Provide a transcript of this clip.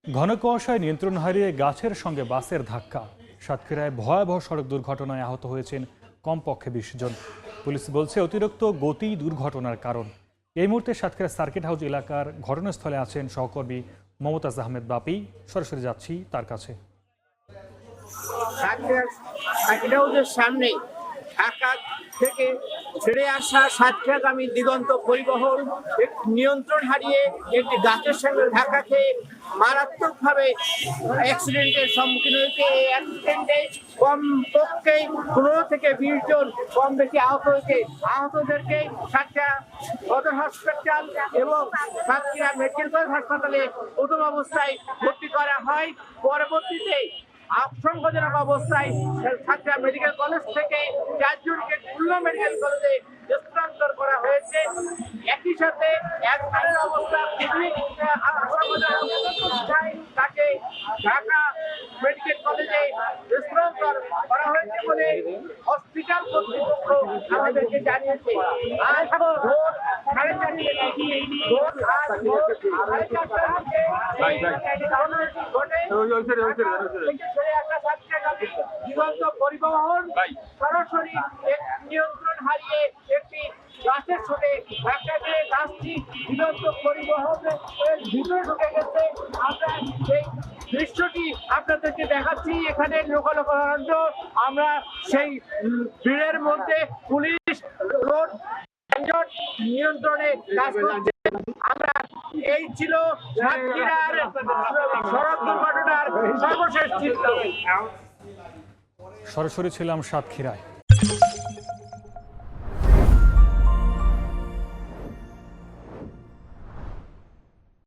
ঘন কুয়াশায় নিয়ন্ত্রণ হারিয়ে গাছের সঙ্গে বাসের ধাক্কা। সাতক্ষীরায় ভয়াবহ সড়ক দুর্ঘটনায় আহত হয়েছেন কমপক্ষে ২০ জন। পুলিশ বলছে অতিরিক্ত গতি দুর্ঘটনার কারণ। এই মুহূর্তে সাতক্ষীরা সার্কিট হাউস এলাকার ঘটনাস্থলে আছেন সহকর্মী মমতাজ আহমেদ বাপি। সরাসরি যাচ্ছি তার কাছে। সার্কিট হাউসের সামনে ঢাকা থেকে ছেড়ে আসা সাতক্ষীরাগামী দিগন্ত পরিবহন নিয়ন্ত্রণ হারিয়ে একটি গাছের সঙ্গে ধাক্কা খেয়ে মারাত্মকভাবে অ্যাক্সিডেন্টের সম্মুখীন হয়েছে। এই অ্যাক্সিডেন্টে কমপক্ষে ১৫ থেকে ২০ জন কম বেশি আহত হয়েছে। আহতদেরকে সাতক্ষীরা সদর হাসপাতাল এবং সাতক্ষীরা মেডিকেল কলেজ হাসপাতালে প্রথম অবস্থায় ভর্তি করা হয়। পরবর্তীতে আশঙ্কাজনক অবস্থায় সাতক্ষীরা মেডিকেল কলেজ থেকে ৪ জনকে খুলনা মেডিকেল কলেজে স্থানান্তর করা হয়েছে। একই সাথে একজনের অবস্থা খুবই আশঙ্কাজনক অবস্থায় তাকে ঢাকা মেডিকেল কলেজে স্থানান্তর করা হয়েছে বলে হসপিটাল কর্তৃপক্ষ আমাদেরকে জানিয়েছে। আজ ভোর 4:30 দিগন্ত পরিবহন সরাসরি নিয়ন্ত্রণ হারিয়ে একটি গাছের সাথে ধাক্কা খেয়ে গাছটি দিগন্ত পরিবহনের ভিতরে ঢুকে গেছে। আমরা সেই দৃশ্যটি আপনাদেরকে দেখাচ্ছি। এখানে লোকালয় আমরা সেই ভিড়ের মধ্যে পুলিশ রোড নিয়ন্ত্রণে কাজ করছে। আমরা এই ছিল সাতক্ষীরার সড়ক দুর্ঘটনার সর্বশেষ চিত্র। সরাসরি ছিলাম সাতক্ষীরায়।